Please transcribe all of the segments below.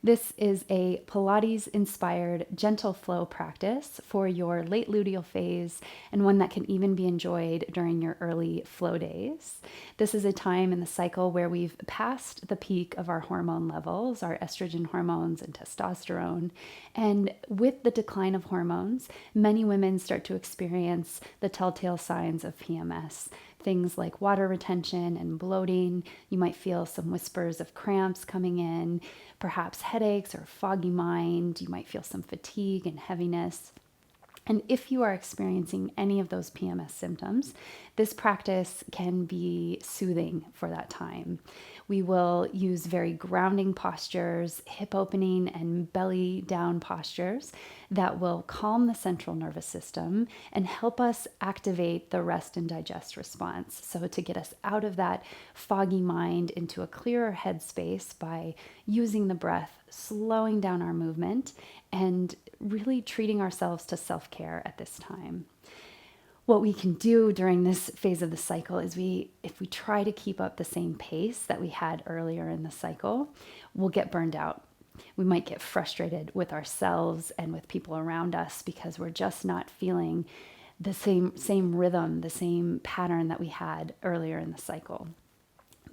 This is a Pilates-inspired gentle flow practice for your late luteal phase, and one that can even be enjoyed during your early flow days. This is a time in the cycle where we've passed the peak of our hormone levels, our estrogen hormones and testosterone. And with the decline of hormones, many women start to experience the telltale signs of PMS. Things like water retention and bloating. You might feel some whispers of cramps coming in, perhaps headaches or foggy mind. You might feel some fatigue and heaviness. And if you are experiencing any of those PMS symptoms, this practice can be soothing for that time. We will use very grounding postures, hip opening and belly down postures that will calm the central nervous system and help us activate the rest and digest response. So to get us out of that foggy mind into a clearer headspace by using the breath, slowing down our movement, and really treating ourselves to self-care at this time. What we can do during this phase of the cycle is if we try to keep up the same pace that we had earlier in the cycle, we'll get burned out. We might get frustrated with ourselves and with people around us because we're just not feeling the same rhythm, the same pattern that we had earlier in the cycle.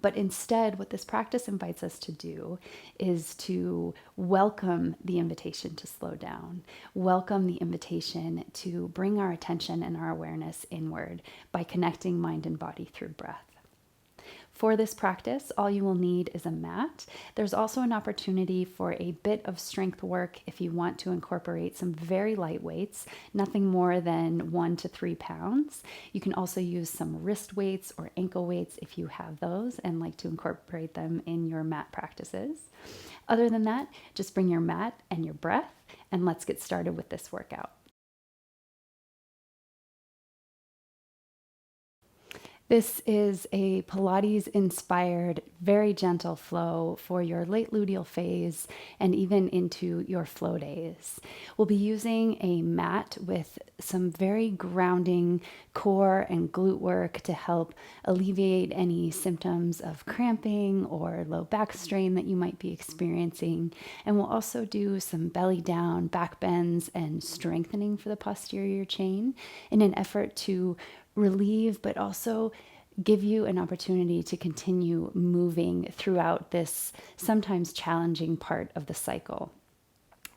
But instead, what this practice invites us to do is to welcome the invitation to slow down, welcome the invitation to bring our attention and our awareness inward by connecting mind and body through breath. For this practice, all you will need is a mat. There's also an opportunity for a bit of strength work if you want to incorporate some very light weights, nothing more than 1 to 3 pounds. You can also use some wrist weights or ankle weights if you have those and like to incorporate them in your mat practices. Other than that, just bring your mat and your breath, and let's get started with this workout. This is a Pilates-inspired, very gentle flow for your late luteal phase and even into your flow days. We'll be using a mat with some very grounding core and glute work to help alleviate any symptoms of cramping or low back strain that you might be experiencing. And we'll also do some belly down, back bends, and strengthening for the posterior chain in an effort to relieve, but also give you an opportunity to continue moving throughout this sometimes challenging part of the cycle.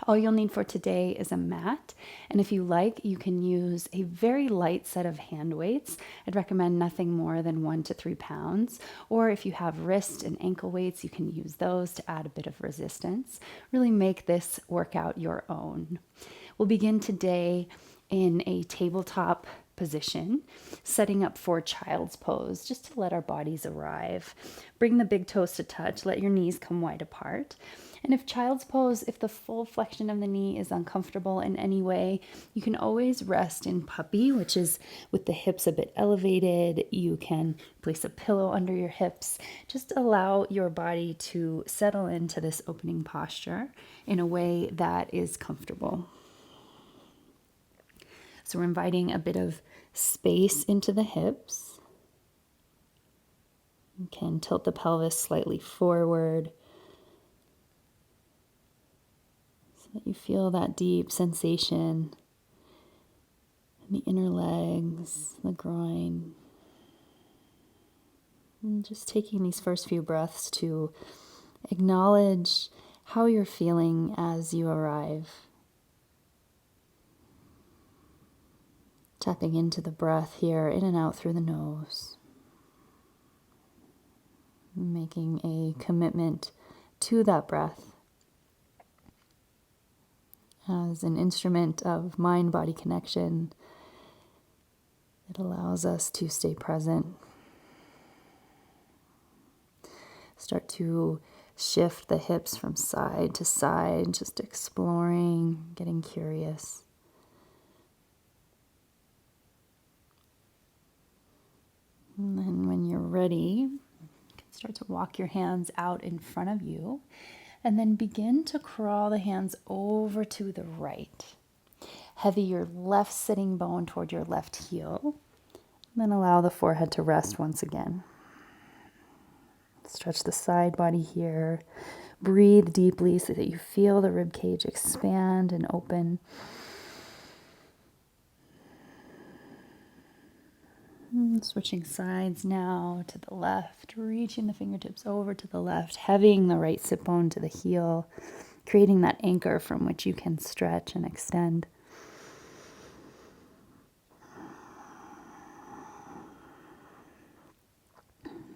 All you'll need for today is a mat, and if you like, you can use a very light set of hand weights. I'd recommend nothing more than 1 to 3 pounds, or if you have wrist and ankle weights, you can use those to add a bit of resistance. Really make this workout your own. We'll begin today in a tabletop position, setting up for child's pose, just to let our bodies arrive. Bring the big toes to touch, let your knees come wide apart. And if child's pose, if the full flexion of the knee is uncomfortable in any way, you can always rest in puppy, which is with the hips a bit elevated. You can place a pillow under your hips. Just allow your body to settle into this opening posture in a way that is comfortable. So we're inviting a bit of space into the hips. You can tilt the pelvis slightly forward so that you feel that deep sensation in the inner legs, the groin. And just taking these first few breaths to acknowledge how you're feeling as you arrive. Tapping into the breath here, in and out through the nose. Making a commitment to that breath as an instrument of mind-body connection. It allows us to stay present. Start to shift the hips from side to side, just exploring, getting curious. And then when you're ready, you can start to walk your hands out in front of you and then begin to crawl the hands over to the right. Heavy your left sitting bone toward your left heel. And then allow the forehead to rest once again. Stretch the side body here. Breathe deeply so that you feel the rib cage expand and open. Switching sides now to the left, reaching the fingertips over to the left, heavying the right sit bone to the heel, creating that anchor from which you can stretch and extend.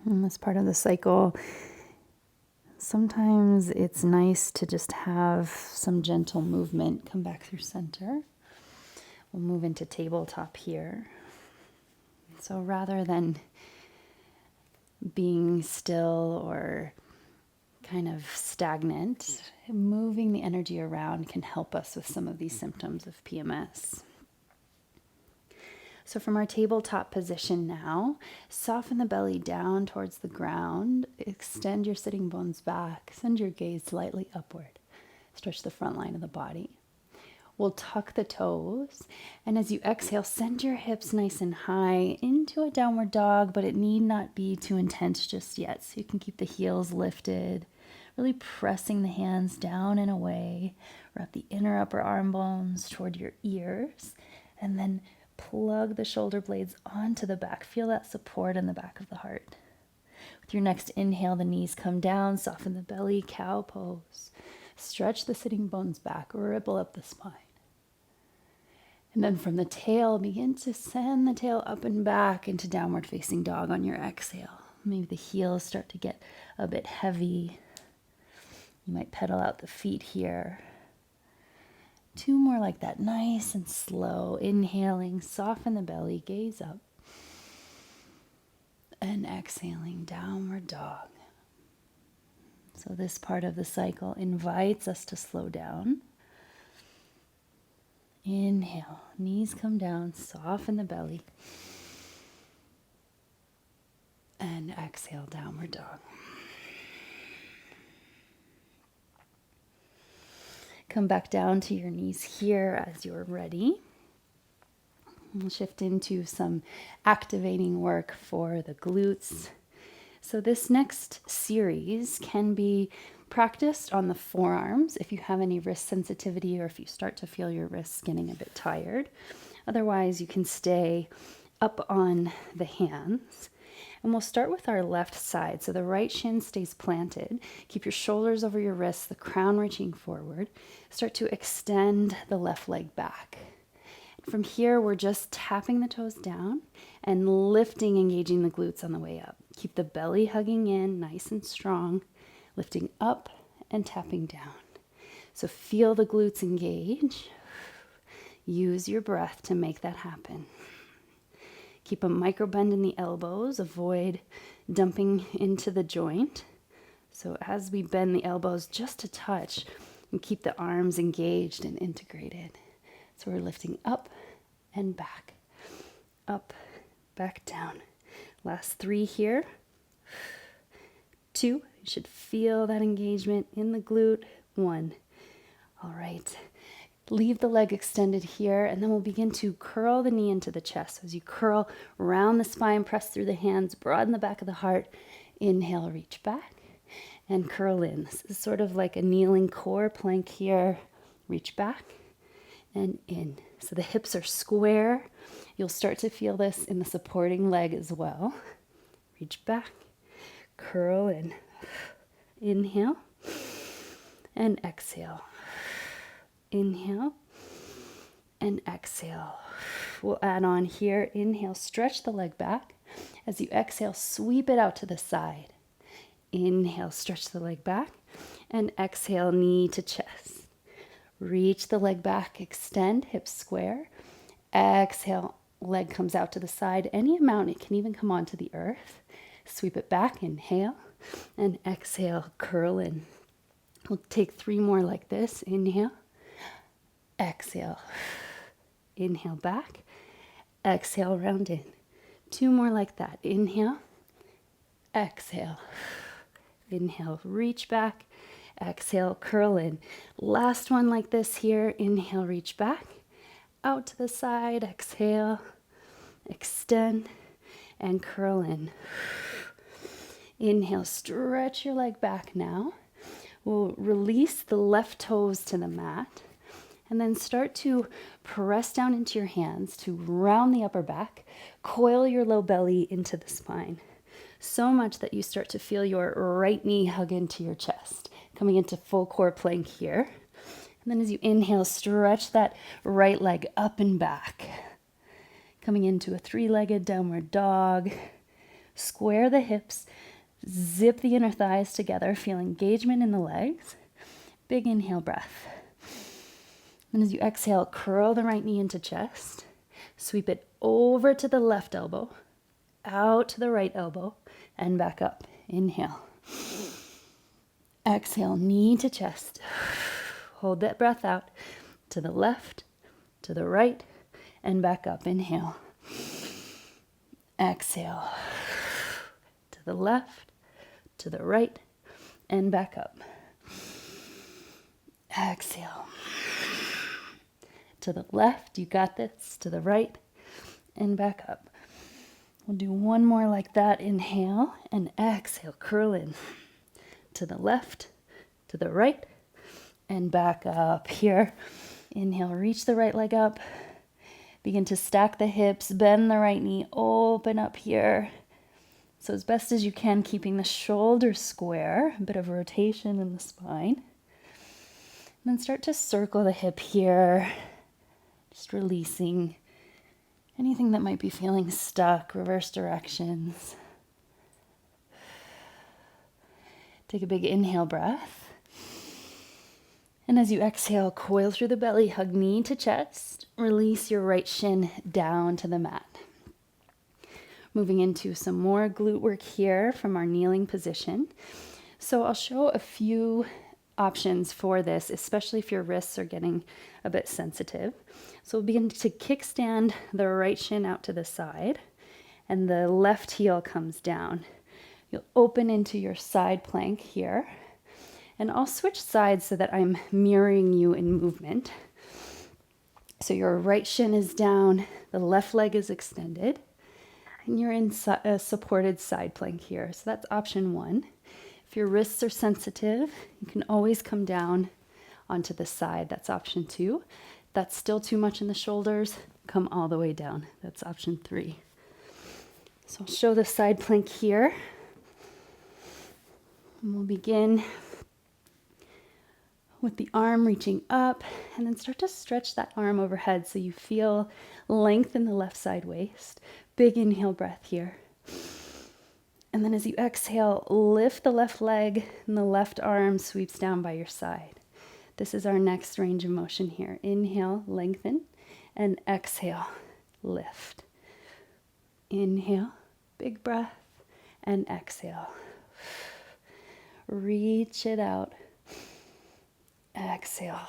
In this part of the cycle, sometimes it's nice to just have some gentle movement. Come back through center. We'll move into tabletop here. So rather than being still or kind of stagnant, moving the energy around can help us with some of these symptoms of PMS. So from our tabletop position now, soften the belly down towards the ground, extend your sitting bones back, send your gaze slightly upward, stretch the front line of the body. We'll tuck the toes, and as you exhale, send your hips nice and high into a downward dog, but it need not be too intense just yet, so you can keep the heels lifted, really pressing the hands down and away. Wrap the inner upper arm bones toward your ears, and then plug the shoulder blades onto the back. Feel that support in the back of the heart. With your next inhale, the knees come down, soften the belly, cow pose. Stretch the sitting bones back, ripple up the spine. And then from the tail, begin to send the tail up and back into downward facing dog on your exhale. Maybe the heels start to get a bit heavy. You might pedal out the feet here. 2 more like that, nice and slow. Inhaling, soften the belly, gaze up. And exhaling, downward dog. So this part of the cycle invites us to slow down. Inhale, knees come down, soften the belly. And exhale, downward dog. Come back down to your knees here as you're ready. We'll shift into some activating work for the glutes. So this next series can be practiced on the forearms if you have any wrist sensitivity or if you start to feel your wrists getting a bit tired. Otherwise, you can stay up on the hands. And we'll start with our left side. So the right shin stays planted. Keep your shoulders over your wrists, the crown reaching forward. Start to extend the left leg back. From here, we're just tapping the toes down and lifting, engaging the glutes on the way up. Keep the belly hugging in, nice and strong, lifting up and tapping down. So feel the glutes engage. Use your breath to make that happen. Keep a micro bend in the elbows. Avoid dumping into the joint. So as we bend the elbows just a touch, and keep the arms engaged and integrated. So we're lifting up and back, up, back down. Last 3 here. 2, you should feel that engagement in the glute. 1. All right. Leave the leg extended here, and then we'll begin to curl the knee into the chest. As you curl around the spine, press through the hands, broaden the back of the heart. Inhale, reach back, and curl in. This is sort of like a kneeling core plank here. Reach back and in. So the hips are square. You'll start to feel this in the supporting leg as well. Reach back, curl in. Inhale and exhale. Inhale and exhale. We'll add on here. Inhale, stretch the leg back. As you exhale, sweep it out to the side. Inhale, stretch the leg back. And exhale, knee to chest. Reach the leg back, extend, hips square. Exhale, leg comes out to the side. Any amount, it can even come onto the earth. Sweep it back, inhale. And exhale, curl in. We'll take 3 more like this. Inhale. Exhale. Inhale back. Exhale, round in. 2 more like that. Inhale. Exhale. Inhale, reach back. Exhale, curl in. Last one like this here. Inhale, reach back. out to the side. Exhale, extend, and curl in. Inhale, stretch your leg back now. We'll release the left toes to the mat and then start to press down into your hands to round the upper back, coil your low belly into the spine. So much that you start to feel your right knee hug into your chest, coming into full core plank here. And then as you inhale, stretch that right leg up and back, coming into a three-legged downward dog. Square the hips, zip the inner thighs together, feel engagement in the legs. Big inhale breath. And as you exhale, curl the right knee into chest. Sweep it over to the left elbow, out to the right elbow, and back up. Inhale. Exhale, knee to chest. Hold that breath out to the left, to the right, and back up. Inhale. Exhale. To the left, to the right, and back up. Exhale. To the left, you got this. To the right, and back up. We'll do one more like that. Inhale and exhale. Curl in. To the left, to the right, and back up. Here, inhale, reach the right leg up. Begin to stack the hips, bend the right knee, open up here. So as best as you can, keeping the shoulders square, a bit of rotation in the spine. And then start to circle the hip here, just releasing anything that might be feeling stuck, reverse directions. Take a big inhale breath. And as you exhale, coil through the belly, hug knee to chest, release your right shin down to the mat. Moving into some more glute work here from our kneeling position. So I'll show a few options for this, especially if your wrists are getting a bit sensitive. So we'll begin to kickstand the right shin out to the side, and the left heel comes down. You'll open into your side plank here. And I'll switch sides so that I'm mirroring you in movement. So your right shin is down, the left leg is extended, and you're in a supported side plank here. So that's option one. If your wrists are sensitive, you can always come down onto the side. That's option two. If that's still too much in the shoulders, come all the way down. That's option three. So I'll show the side plank here. And we'll begin with the arm reaching up, and then start to stretch that arm overhead so you feel length in the left side waist. Big inhale breath here. And then as you exhale, lift the left leg and the left arm sweeps down by your side. This is our next range of motion here. Inhale, lengthen, and exhale, lift. Inhale, big breath, and exhale. Reach it out. Exhale.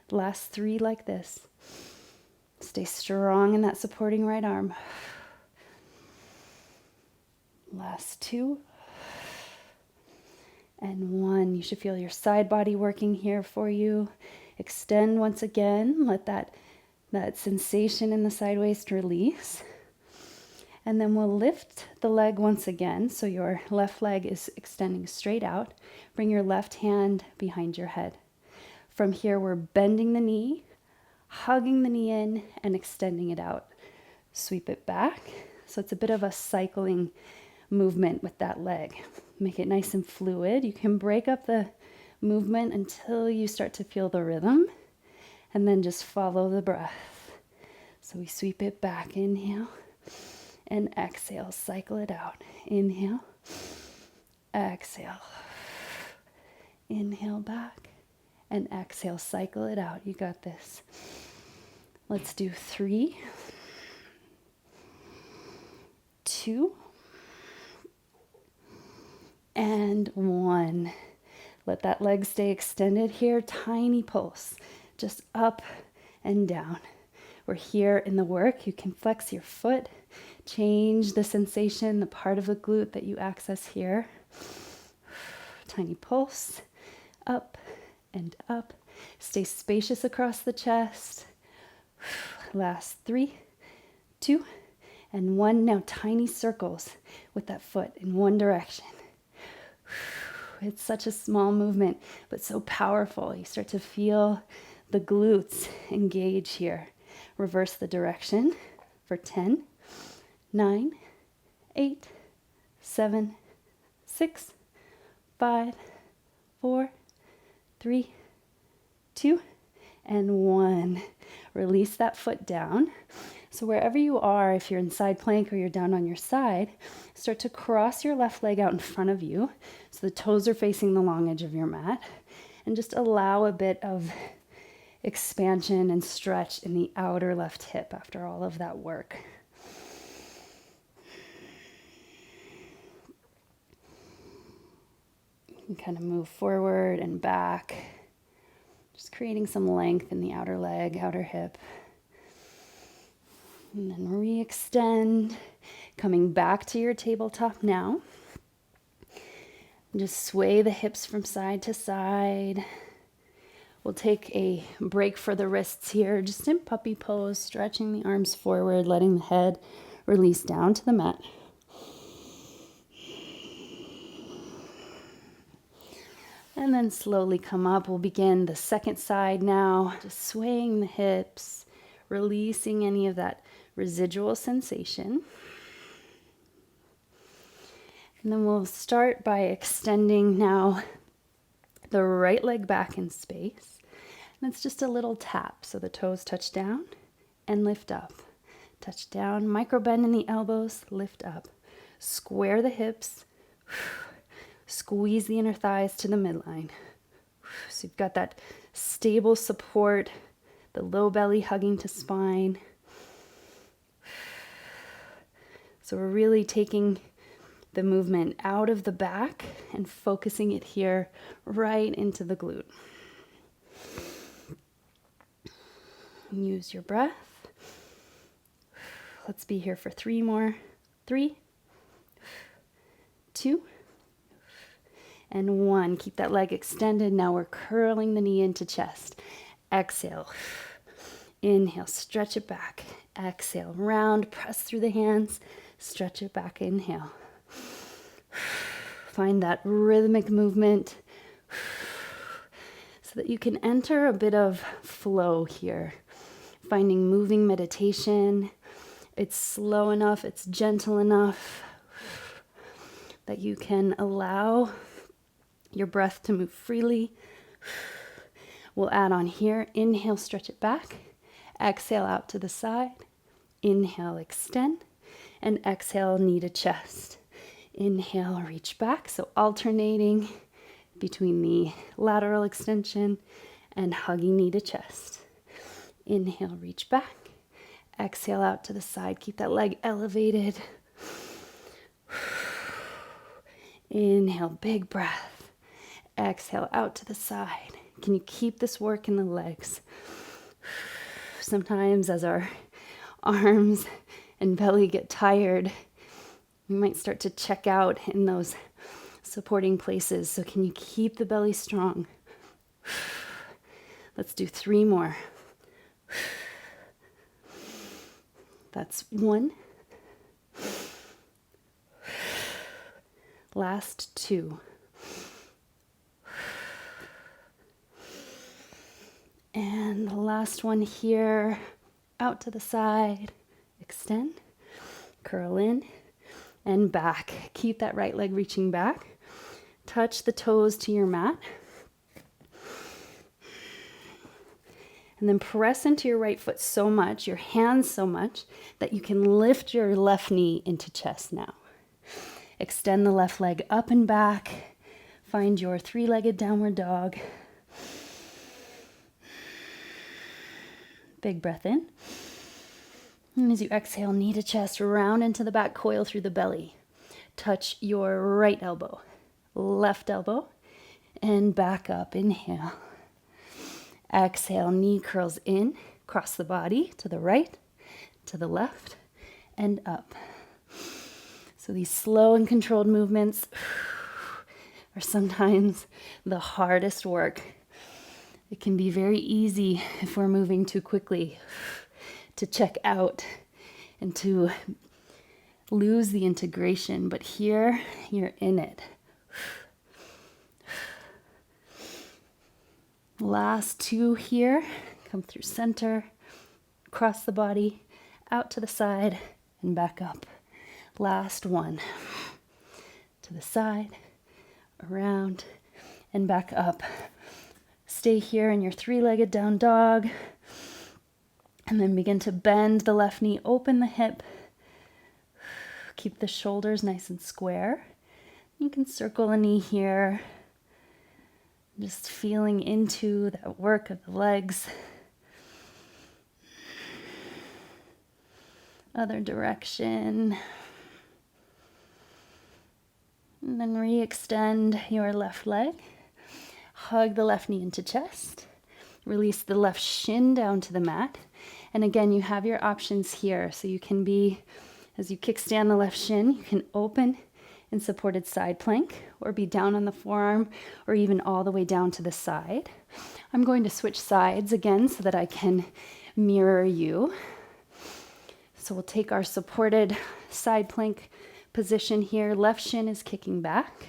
Last three like this. Stay strong in that supporting right arm. Last two. And one. You should feel your side body working here for you. Extend once again. Let that sensation in the side waist release. And then we'll lift the leg once again. So your left leg is extending straight out. Bring your left hand behind your head. From here, we're bending the knee, hugging the knee in, and extending it out. Sweep it back. So it's a bit of a cycling movement with that leg. Make it nice and fluid. You can break up the movement until you start to feel the rhythm, and then just follow the breath. So we sweep it back. Inhale. And exhale, cycle it out. Inhale, exhale, inhale back, and exhale, cycle it out. You got this. Let's do 3, 2, and 1. Let that leg stay extended here. Tiny pulse, just up and down. We're here in the work. You can flex your foot. Change the sensation, the part of the glute that you access here. Tiny pulse, up and up. Stay spacious across the chest. Last 3, 2, and 1. Now tiny circles with that foot in one direction. It's such a small movement, but so powerful. You start to feel the glutes engage here. Reverse the direction for 10, 9, 8, 7, 6, 5, 4, 3, 2, and 1. Release that foot down. So wherever you are, if you're in side plank or you're down on your side, start to cross your left leg out in front of you so the toes are facing the long edge of your mat, and just allow a bit of expansion and stretch in the outer left hip after all of that work. You can kind of move forward and back, just creating some length in the outer leg, outer hip. And then re-extend, coming back to your tabletop now. Just sway the hips from side to side. We'll take a break for the wrists here, just in puppy pose, stretching the arms forward, letting the head release down to the mat. And then slowly come up. We'll begin the second side now, just swaying the hips, releasing any of that residual sensation. And then we'll start by extending now the right leg back in space. And it's just a little tap. So the toes touch down and lift up. Touch down, micro bend in the elbows, lift up. Square the hips. Squeeze the inner thighs to the midline. So you've got that stable support, the low belly hugging to spine. So we're really taking the movement out of the back and focusing it here right into the glute. Use your breath. Let's be here for 3 more. 3, 2, and 1. Keep that leg extended. Now we're curling the knee into chest. Exhale. Inhale, stretch it back. Exhale, round, press through the hands. Stretch it back, inhale. Find that rhythmic movement so that you can enter a bit of flow here. Finding moving meditation. It's slow enough, it's gentle enough that you can allow your breath to move freely. We'll add on here. Inhale, stretch it back. Exhale out to the side. Inhale, extend. And exhale, knee to chest. Inhale, reach back. So alternating between the lateral extension and hugging knee to chest. Inhale, reach back. Exhale out to the side. Keep that leg elevated. Inhale, big breath. Exhale out to the side. Can you keep this work in the legs? Sometimes as our arms and belly get tired, we might start to check out in those supporting places. So can you keep the belly strong? Let's do 3 more. That's 1. Last 2. And the last one here, out to the side, extend, curl in, and back. Keep that right leg reaching back. Touch the toes to your mat. And then press into your right foot so much, your hands so much, that you can lift your left knee into chest now. Extend the left leg up and back. Find your 3-legged downward dog. Big breath in. And as you exhale, knee to chest, round into the back, coil through the belly. Touch your right elbow, left elbow, and back up. Inhale. Exhale, knee curls in, cross the body to the right, to the left, and up. So these slow and controlled movements are sometimes the hardest work. It can be very easy if we're moving too quickly. to check out and to lose the integration, but here you're in it. Last two here, come through center, cross the body, out to the side, and back up. Last one, to the side, around, and back up. Stay here in your three-legged down dog, and then begin to bend the left knee, open the hip. Keep the shoulders nice and square. You can circle the knee here, just feeling into that work of the legs. Other direction. And then re-extend your left leg. Hug the left knee into chest. Release the left shin down to the mat. And again, you have your options here. So you can be, as you kickstand the left shin, you can open in supported side plank or be down on the forearm or even all the way down to the side. I'm going to switch sides again so that I can mirror you. So we'll take our supported side plank position here. Left shin is kicking back.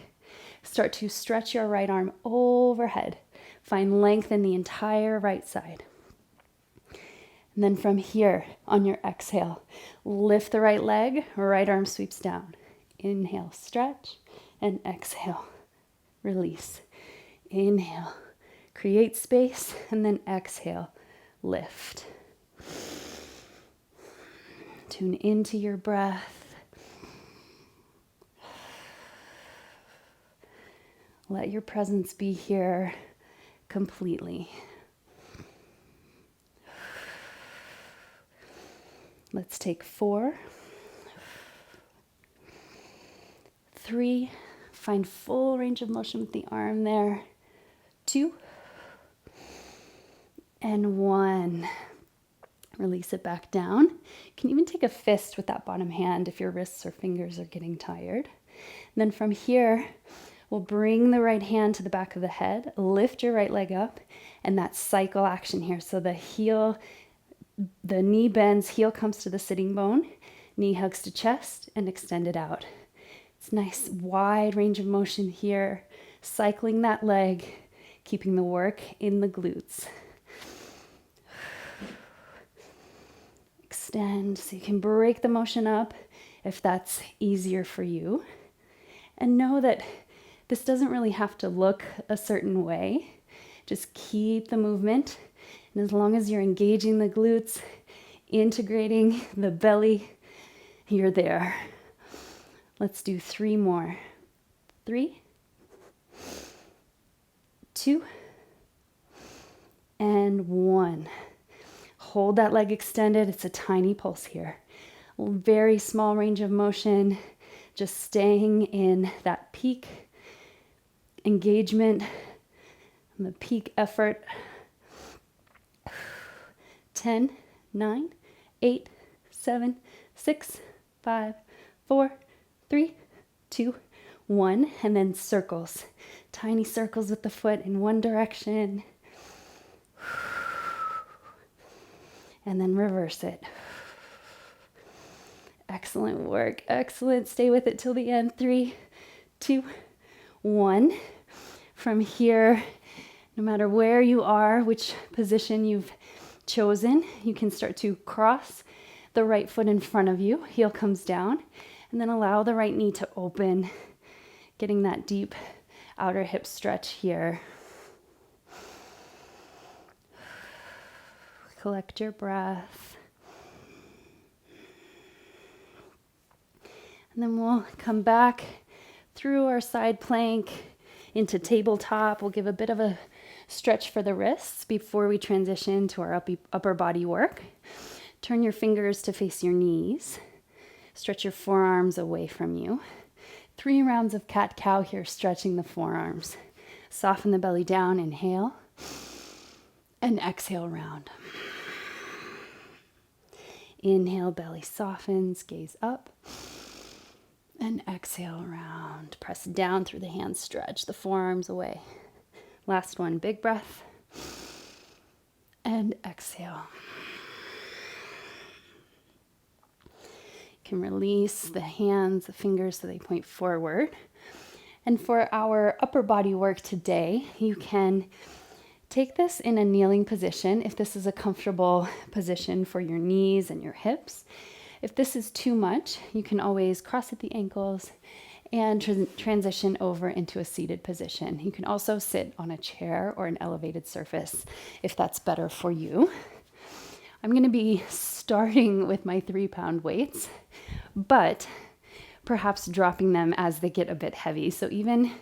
Start to stretch your right arm overhead. Find length in the entire right side. And then from here, on your exhale, lift the right leg, right arm sweeps down. Inhale, stretch, and exhale, release. Inhale, create space, and then exhale, lift. Tune into your breath. Let your presence be here completely. Let's take 4, 3, find full range of motion with the arm there. 2, and 1. Release it back down. You can even take a fist with that bottom hand if your wrists or fingers are getting tired. And then from here, we'll bring the right hand to the back of the head, lift your right leg up, and that cycle action here. So the knee bends, heel comes to the sitting bone, knee hugs to chest, and extend it out. It's nice wide range of motion here, cycling that leg, keeping the work in the glutes. Extend so you can break the motion up if that's easier for you. And know that this doesn't really have to look a certain way. Just keep the movement. And as long as you're engaging the glutes, integrating the belly, you're there. Let's do 3 more. 3, 2, and 1. Hold that leg extended. It's a tiny pulse here. Very small range of motion. Just staying in that peak engagement and the peak effort. 10, 9, 8, 7, 6, 5, 4, 3, 2, 1. And then circles. Tiny circles with the foot in one direction. And then reverse it. Excellent work. Excellent. Stay with it till the end. 3, 2, 1. From here, no matter where you are, which position you've chosen, you can start to cross the right foot in front of you. Heel comes down. And then allow the right knee to open, getting that deep outer hip stretch here. Collect your breath. And then we'll come back through our side plank into tabletop. We'll give a bit of a stretch for the wrists before we transition to our upper body work. Turn your fingers to face your knees. Stretch your forearms away from you. 3 rounds of cat-cow here, stretching the forearms. Soften the belly down, inhale, and exhale round. Inhale, belly softens, gaze up, and exhale round. Press down through the hands, stretch the forearms away. Last one, big breath, and exhale. can release the hands, the fingers so they point forward. And for our upper body work today, you can take this in a kneeling position if this is a comfortable position for your knees and your hips. If this is too much, you can always cross at the ankles and transition over into a seated position. You can also sit on a chair or an elevated surface if that's better for you. I'm going to be starting with my 3-pound weights, but perhaps dropping them as they get a bit heavy. So even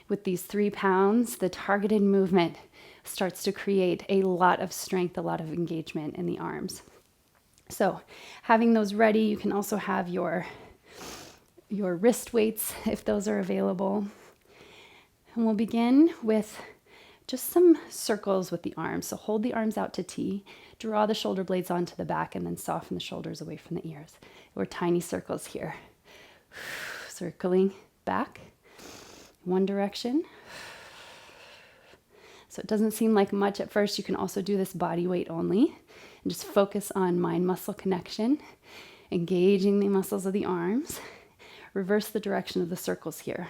with these 3 pounds, the targeted movement starts to create a lot of strength, a lot of engagement in the arms. So having those ready, you can also have your wrist weights if those are available. And we'll begin with just some circles with the arms. So hold the arms out to T, draw the shoulder blades onto the back, and then soften the shoulders away from the ears. We're tiny circles here. Circling back, one direction. So it doesn't seem like much at first. You can also do this body weight only and just focus on mind-muscle connection, engaging the muscles of the arms. Reverse the direction of the circles here.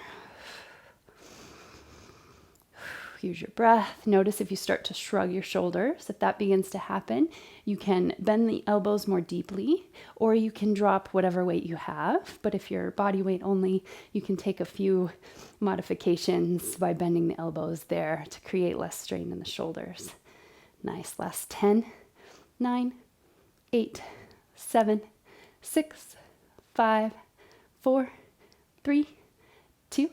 Use your breath. Notice if you start to shrug your shoulders. If that begins to happen, you can bend the elbows more deeply, or you can drop whatever weight you have. But if you're body weight only, you can take a few modifications by bending the elbows there to create less strain in the shoulders. Nice. Last 10, 9, 8, 7, 6, 5, 4, 3, 2,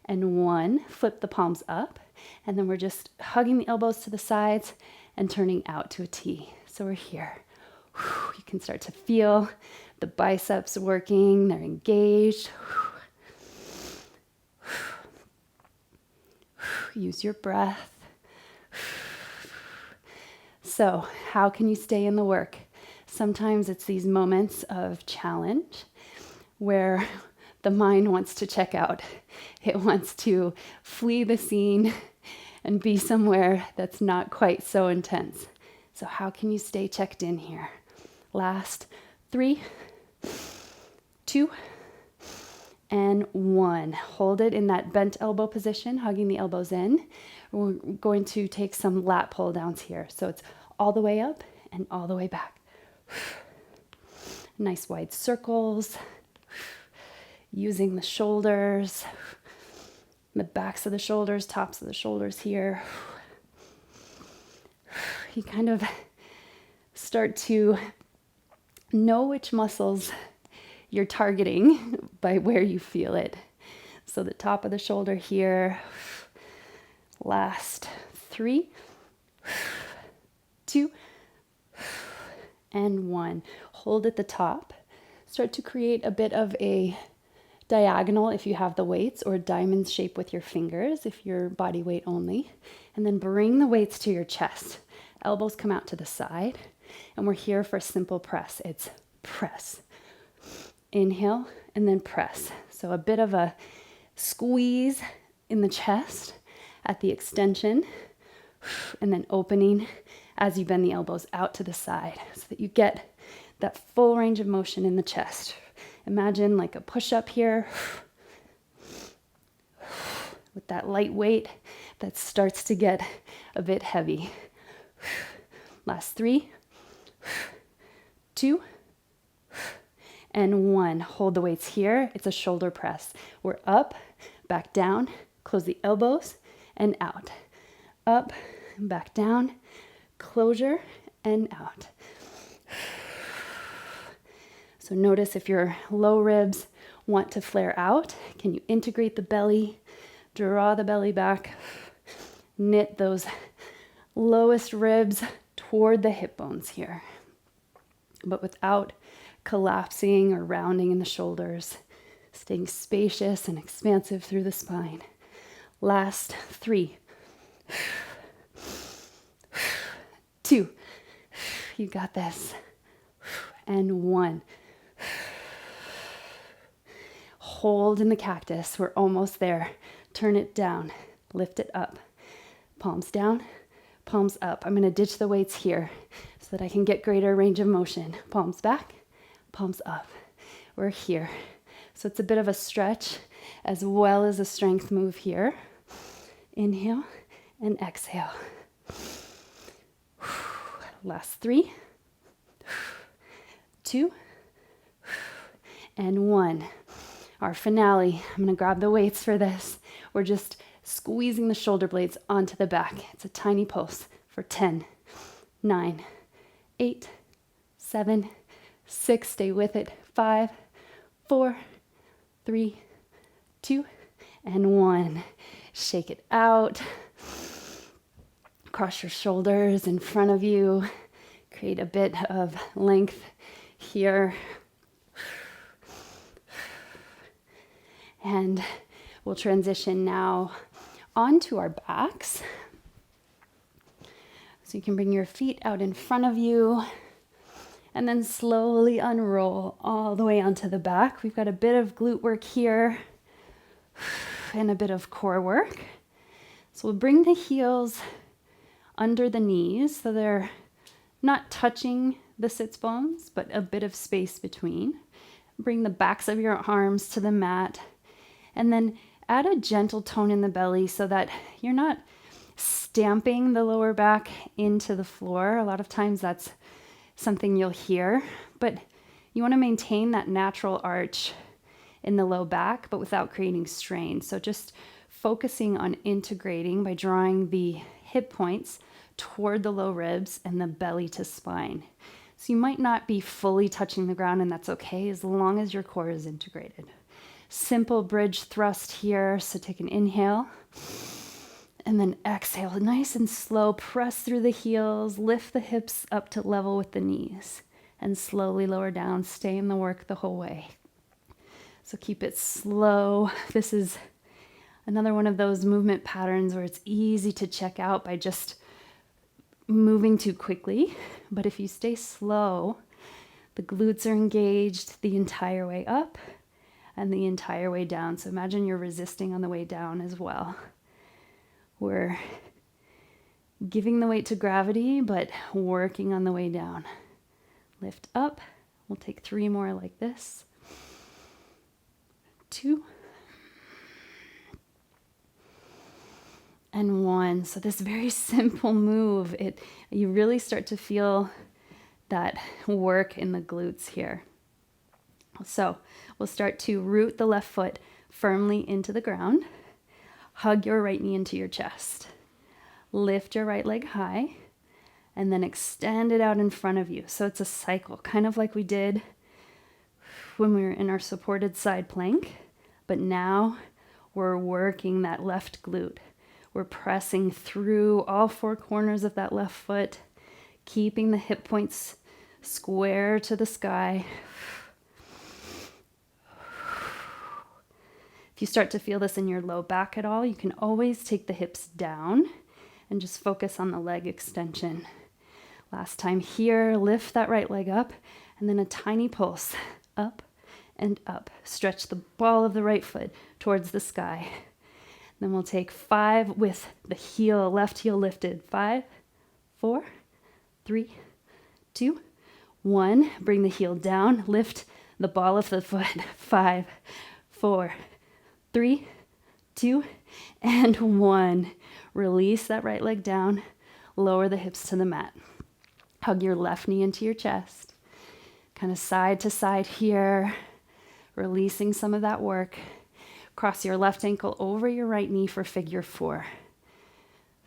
and 1. Flip the palms up. And then we're just hugging the elbows to the sides and turning out to a T. So we're here. You can start to feel the biceps working. They're engaged. Use your breath. So how can you stay in the work? Sometimes it's these moments of challenge where the mind wants to check out. It wants to flee the scene and be somewhere that's not quite so intense. So how can you stay checked in here? Last 3, 2, and 1. Hold it in that bent elbow position, hugging the elbows in. We're going to take some lat pull downs here. So it's all the way up and all the way back. Nice wide circles. Using the shoulders, the backs of the shoulders, tops of the shoulders here. You kind of start to know which muscles you're targeting by where you feel it. So the top of the shoulder here. Last 3, 2, and 1. Hold at the top. Start to create a bit of a diagonal if you have the weights, or diamond shape with your fingers if you're body weight only. And then bring the weights to your chest. Elbows come out to the side. And we're here for simple press. It's press. Inhale and then press. So a bit of a squeeze in the chest at the extension, and then opening as you bend the elbows out to the side so that you get that full range of motion in the chest. Imagine like a push-up here with that light weight that starts to get a bit heavy. Last 3, 2, and 1. Hold the weights here. It's a shoulder press. We're up, back down, close the elbows, and out. Up, back down, closure, and out. So notice if your low ribs want to flare out, can you integrate the belly, draw the belly back, knit those lowest ribs toward the hip bones here, but without collapsing or rounding in the shoulders, staying spacious and expansive through the spine. Last 3, 2, you got this, and 1. Hold in the cactus. We're almost there. Turn it down. Lift it up. Palms down, palms up. I'm going to ditch the weights here so that I can get greater range of motion. Palms back, palms up. or here. So it's a bit of a stretch as well as a strength move here. Inhale and exhale. Last 3, 2, and 1. Our finale. I'm going to grab the weights for this. We're just squeezing the shoulder blades onto the back. It's a tiny pulse for 10, 9, 8, 7, 6. Stay with it. 5, 4, 3, 2, and 1. Shake it out. Cross your shoulders in front of you. Create a bit of length here. And we'll transition now onto our backs. So you can bring your feet out in front of you and then slowly unroll all the way onto the back. We've got a bit of glute work here and a bit of core work. So we'll bring the heels under the knees so they're not touching the sits bones, but a bit of space between. Bring the backs of your arms to the mat, and then add a gentle tone in the belly so that you're not stamping the lower back into the floor. A lot of times that's something you'll hear, but you want to maintain that natural arch in the low back, but without creating strain. So just focusing on integrating by drawing the hip points toward the low ribs and the belly to spine. So you might not be fully touching the ground, and that's okay as long as your core is integrated. Simple bridge thrust here. So take an inhale and then exhale. Nice and slow. Press through the heels. Lift the hips up to level with the knees and slowly lower down. Stay in the work the whole way. So keep it slow. This is another one of those movement patterns where it's easy to check out by just moving too quickly. But if you stay slow, the glutes are engaged the entire way up and the entire way down. So imagine you're resisting on the way down as well. We're giving the weight to gravity, but working on the way down. Lift up. We'll take 3 more like this. 2. And 1. So this very simple move, you really start to feel that work in the glutes here. So we'll start to root the left foot firmly into the ground. Hug your right knee into your chest. Lift your right leg high and then extend it out in front of you. So it's a cycle, kind of like we did when we were in our supported side plank. But now we're working that left glute. We're pressing through all 4 corners of that left foot, keeping the hip points square to the sky. If you start to feel this in your low back at all, you can always take the hips down and just focus on the leg extension. Last time here, lift that right leg up and then a tiny pulse up and up. Stretch the ball of the right foot towards the sky. Then we'll take 5 with the heel, left heel lifted. 5, 4, 3, 2, 1. Bring the heel down. Lift the ball of the foot. 5, 4, 3, 2, and 1. Release that right leg down. Lower the hips to the mat. Hug your left knee into your chest. Kind of side to side here. Releasing some of that work. Cross your left ankle over your right knee for figure 4.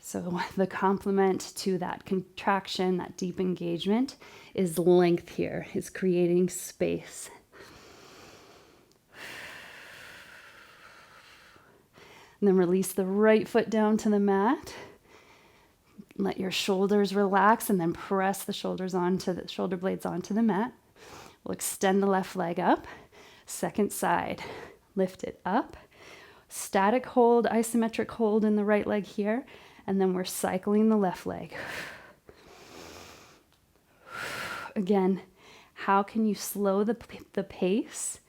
So the complement to that contraction, that deep engagement, is length here, is creating space. And then release the right foot down to the mat. Let your shoulders relax and then press the shoulders onto the shoulder blades onto the mat. We'll extend the left leg up. Second side. Lift it up. Static hold, isometric hold in the right leg here. And then we're cycling the left leg. Again, how can you slow the pace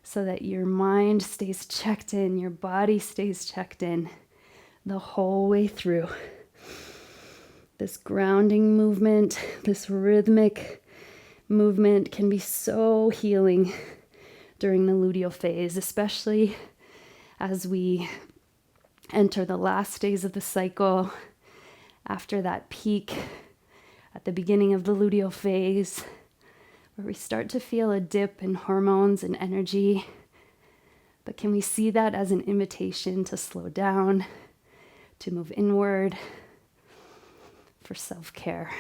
so that your mind stays checked in, your body stays checked in the whole way through? This grounding movement, this rhythmic movement can be so healing during the luteal phase, especially as we enter the last days of the cycle after that peak at the beginning of the luteal phase, where we start to feel a dip in hormones and energy. But can we see that as an invitation to slow down, to move inward for self-care?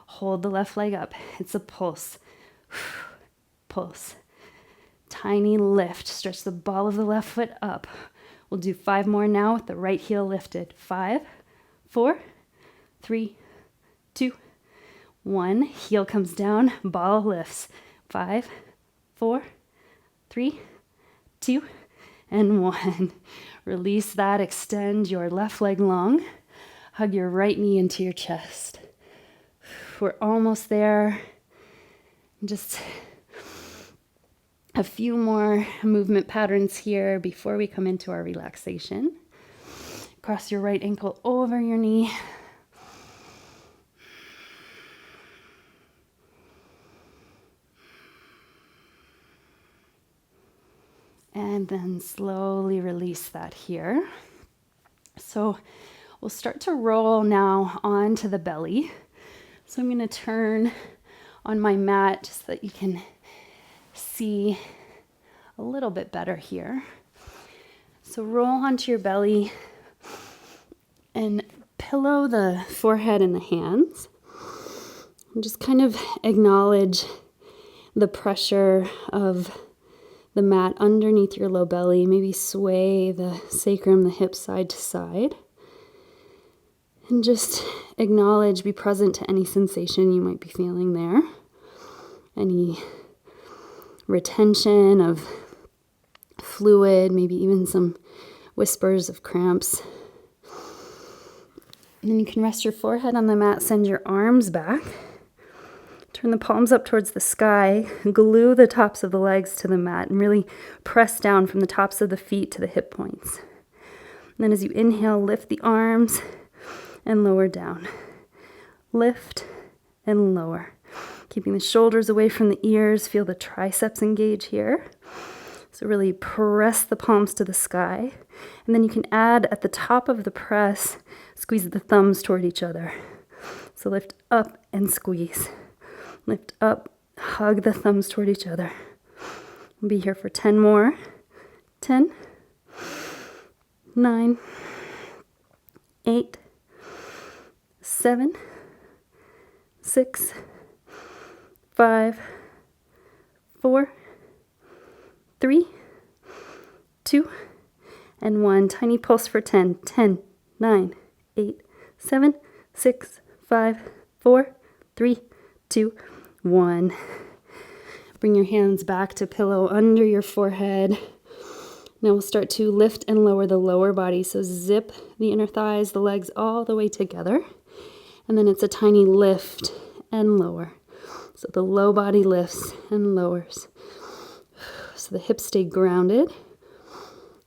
Hold the left leg up. It's a pulse. Pulse. Tiny lift. Stretch the ball of the left foot up. We'll do 5 more now with the right heel lifted. 5, 4, 3, 2, 1. Heel comes down. Ball lifts. 5, 4, 3, 2, and 1. Release that. Extend your left leg long. Hug your right knee into your chest. We're almost there. Just a few more movement patterns here before we come into our relaxation. Cross your right ankle over your knee. And then slowly release that here. So we'll start to roll now onto the belly. So I'm going to turn on my mat just so that you can see a little bit better here. So roll onto your belly and pillow the forehead and the hands. And just kind of acknowledge the pressure of the mat underneath your low belly. Maybe sway the sacrum, the hips side to side. And just acknowledge, be present to any sensation you might be feeling there. Any retention of fluid, maybe even some whispers of cramps. And then you can rest your forehead on the mat, send your arms back. Turn the palms up towards the sky, glue the tops of the legs to the mat, and really press down from the tops of the feet to the hip points. And then as you inhale, lift the arms and lower down. Lift and lower. Keeping the shoulders away from the ears, feel the triceps engage here. So really press the palms to the sky. And then you can add at the top of the press, squeeze the thumbs toward each other. So lift up and squeeze. Lift up, hug the thumbs toward each other. We'll be here for 10 more. 10, 9, 8, 7, 6, 5, 4, 3, 2, and 1. Tiny pulse for 10. 10, 9, 8, 7, 6, 5, 4, 3, 2, 1. Bring your hands back to pillow under your forehead. Now we'll start to lift and lower the lower body. So zip the inner thighs, the legs all the way together. And then it's a tiny lift and lower. So the low body lifts and lowers. So the hips stay grounded.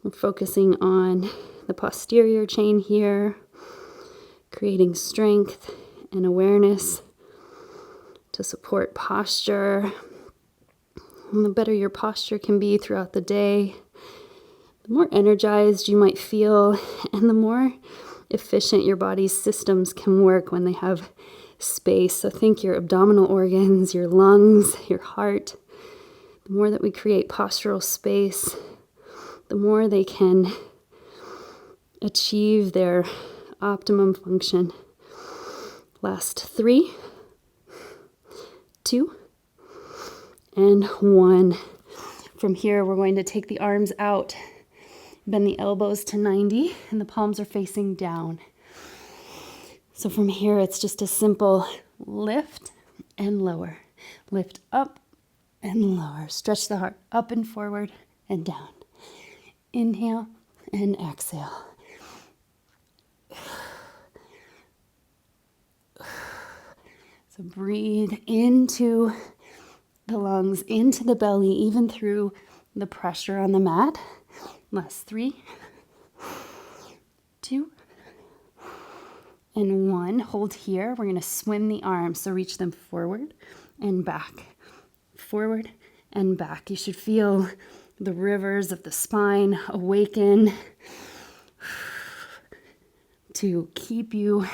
We're focusing on the posterior chain here, creating strength and awareness to support posture. And the better your posture can be throughout the day, the more energized you might feel, and the more efficient your body's systems can work when they have space. So think your abdominal organs, your lungs, your heart. The more that we create postural space, the more they can achieve their optimum function. Last 3, 2, and 1. From here, we're going to take the arms out, bend the elbows to 90, and the palms are facing down. So from here, it's just a simple lift and lower. Lift up and lower. Stretch the heart up and forward and down. Inhale and exhale. So breathe into the lungs, into the belly, even through the pressure on the mat. Last 3, 2, and 1. Hold here. We're going to swim the arms. So reach them forward and back. Forward and back. You should feel the rivers of the spine awaken to keep you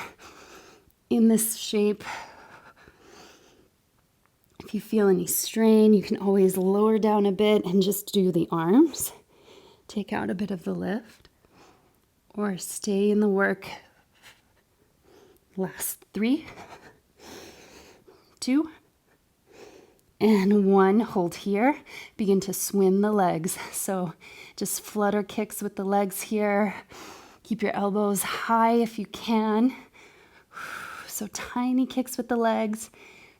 in this shape. If you feel any strain, you can always lower down a bit and just do the arms. Take out a bit of the lift, or stay in the work. Last 3, 2, and 1. Hold here. Begin to swim the legs. So just flutter kicks with the legs here. Keep your elbows high if you can. So tiny kicks with the legs.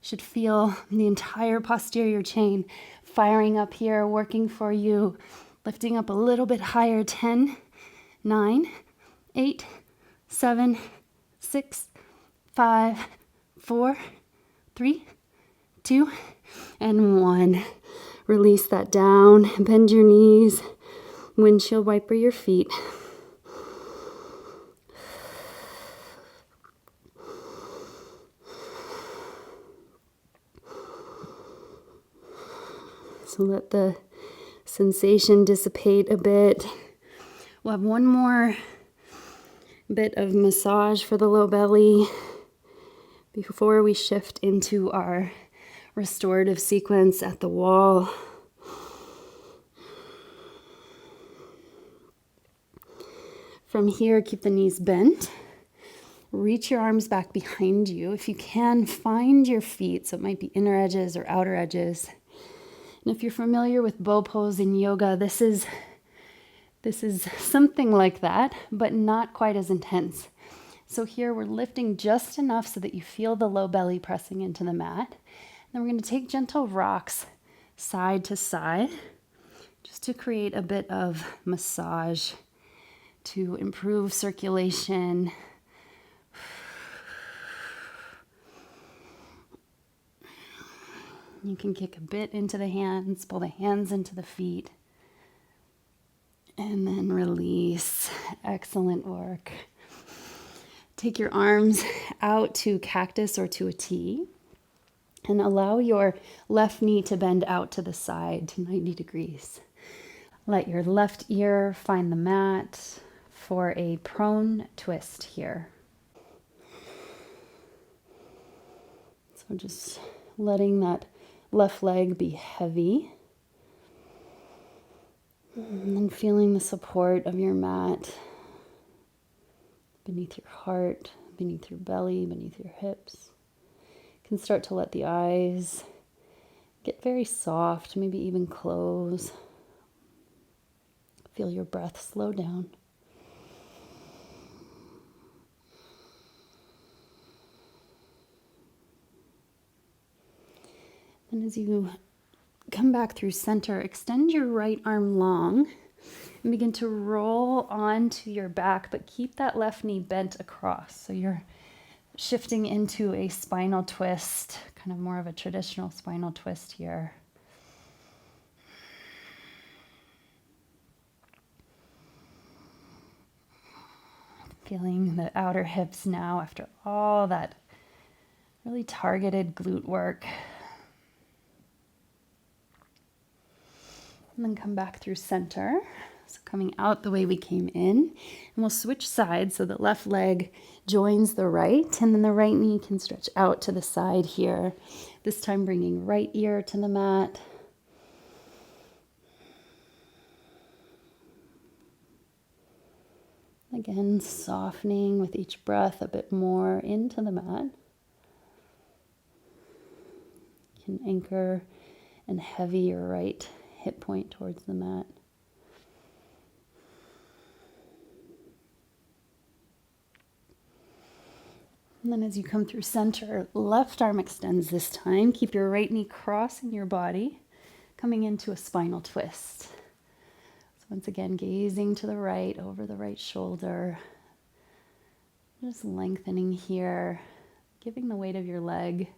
Should feel the entire posterior chain firing up here, working for you. Lifting up a little bit higher. 10, 9, 8, 7, 6, 5, 4, 3, 2, and 1. Release that down. Bend your knees. Windshield wiper your feet. So let the sensation dissipate a bit. We'll have one more bit of massage for the low belly before we shift into our restorative sequence at the wall. From here, keep the knees bent. Reach your arms back behind you. If you can, find your feet. So it might be inner edges or outer edges. And if you're familiar with bow pose in yoga, this is something like that, but not quite as intense. So here we're lifting just enough so that you feel the low belly pressing into the mat. Then we're going to take gentle rocks side to side, just to create a bit of massage to improve circulation. You can kick a bit into the hands, pull the hands into the feet, and then release. Excellent work. Take your arms out to cactus or to a T, and allow your left knee to bend out to the side to 90 degrees. Let your left ear find the mat for a prone twist here. So just letting that left leg be heavy. And then feeling the support of your mat beneath your heart, beneath your belly, beneath your hips. You can start to let the eyes get very soft, maybe even close. Feel your breath slow down. And as you come back through center, extend your right arm long and begin to roll onto your back, but keep that left knee bent across. So you're shifting into a spinal twist, kind of more of a traditional spinal twist here. Feeling the outer hips now after all that really targeted glute work. And then come back through center. So coming out the way we came in. And we'll switch sides so the left leg joins the right. And then the right knee can stretch out to the side here. This time bringing right ear to the mat. Again, softening with each breath a bit more into the mat. You can anchor and heavy your right hip point towards the mat. And then as you come through center, left arm extends this time. Keep your right knee crossing your body, coming into a spinal twist. So once again, gazing to the right, over the right shoulder. Just lengthening here, giving the weight of your leg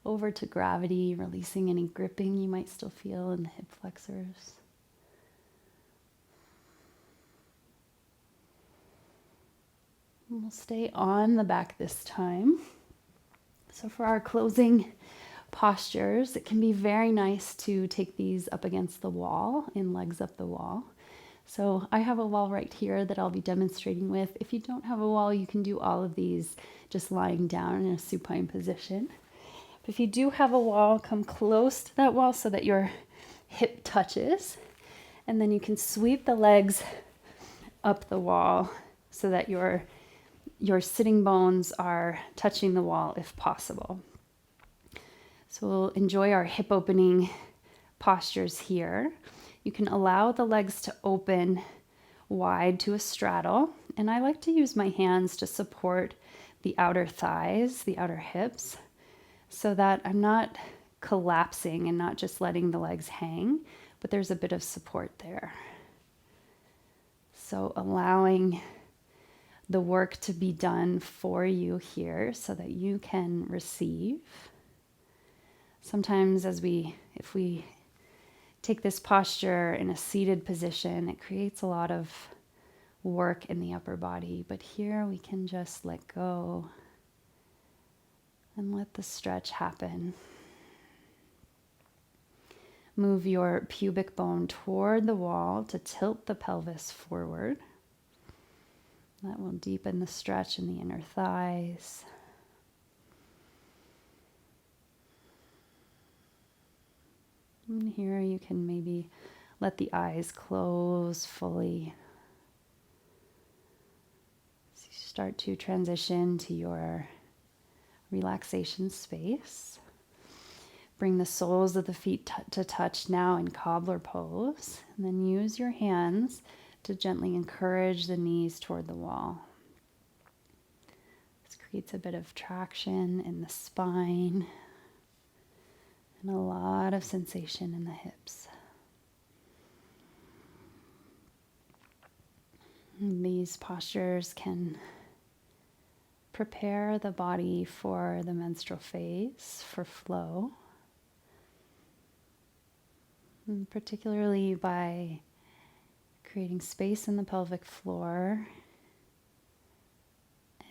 over to gravity, releasing any gripping you might still feel in the hip flexors. And we'll stay on the back this time. So for our closing postures, it can be very nice to take these up against the wall in legs up the wall. So I have a wall right here that I'll be demonstrating with. If you don't have a wall, you can do all of these just lying down in a supine position. But if you do have a wall, come close to that wall so that your hip touches. And then you can sweep the legs up the wall so that your sitting bones are touching the wall if possible. So we'll enjoy our hip opening postures here. You can allow the legs to open wide to a straddle. And I like to use my hands to support the outer thighs, the outer hips, so that I'm not collapsing and not just letting the legs hang, but there's a bit of support there. So allowing the work to be done for you here so that you can receive. Sometimes if we take this posture in a seated position, it creates a lot of work in the upper body, but here we can just let go and let the stretch happen. Move your pubic bone toward the wall to tilt the pelvis forward. That will deepen the stretch in the inner thighs. And here you can maybe let the eyes close fully. As you start to transition to your relaxation space. Bring the soles of the feet to touch now in cobbler pose. And then use your hands to gently encourage the knees toward the wall. This creates a bit of traction in the spine and a lot of sensation in the hips. And these postures can prepare the body for the menstrual phase, for flow, and particularly by creating space in the pelvic floor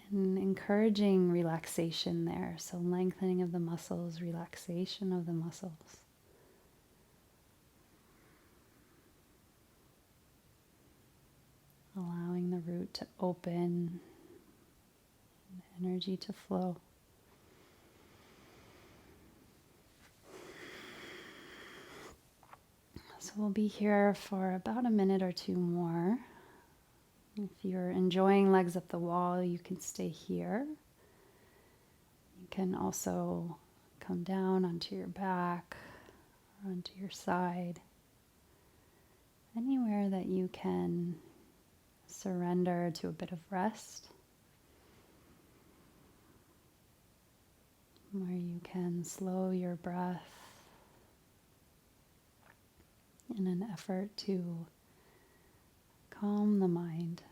and encouraging relaxation there. So lengthening of the muscles, relaxation of the muscles. Allowing the root to open, energy to flow. So we'll be here for about a minute or two more. If you're enjoying legs up the wall, you can stay here. You can also come down onto your back or onto your side. Anywhere that you can surrender to a bit of rest. Where you can slow your breath in an effort to calm the mind.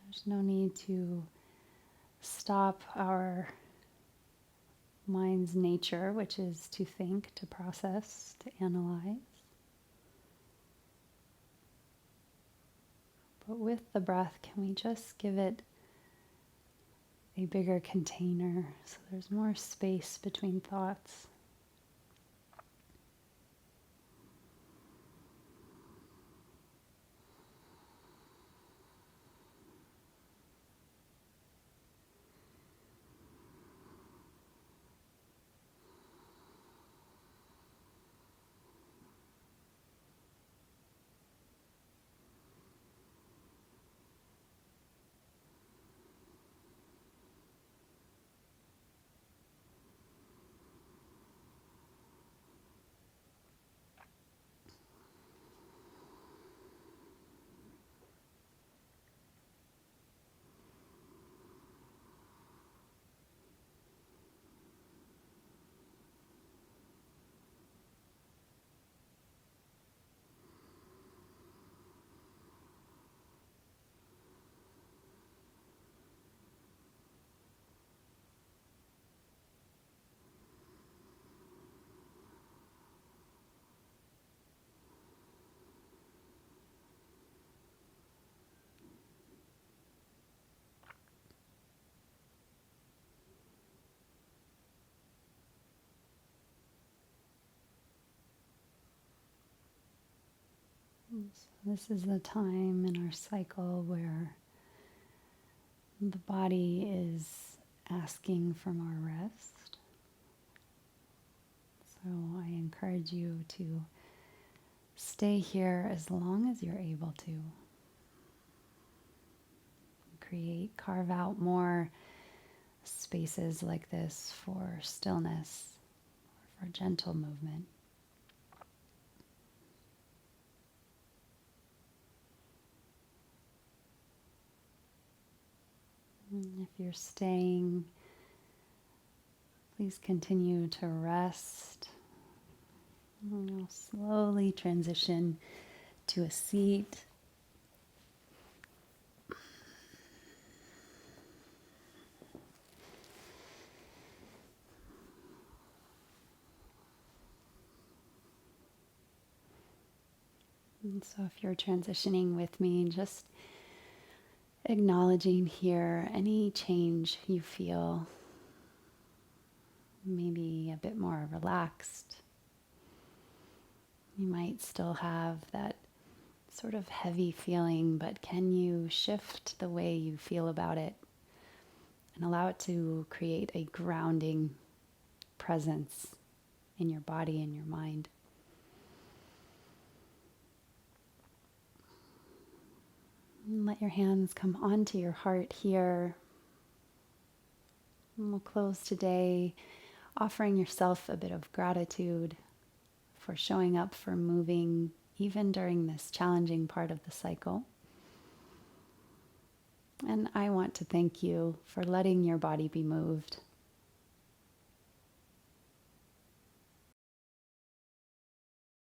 There's no need to stop our mind's nature, which is to think, to process, to analyze. But with the breath, can we just give it a bigger container so there's more space between thoughts? So this is the time in our cycle where the body is asking from our rest. So I encourage you to stay here as long as you're able to. Carve out more spaces like this for stillness, for gentle movement. And if you're staying, please continue to rest. And we'll slowly transition to a seat. And so if you're transitioning with me, just acknowledging here any change you feel, maybe a bit more relaxed. You might still have that sort of heavy feeling, but can you shift the way you feel about it and allow it to create a grounding presence in your body and your mind? And let your hands come onto your heart here. And we'll close today offering yourself a bit of gratitude for showing up, for moving, even during this challenging part of the cycle. And I want to thank you for letting your body be moved,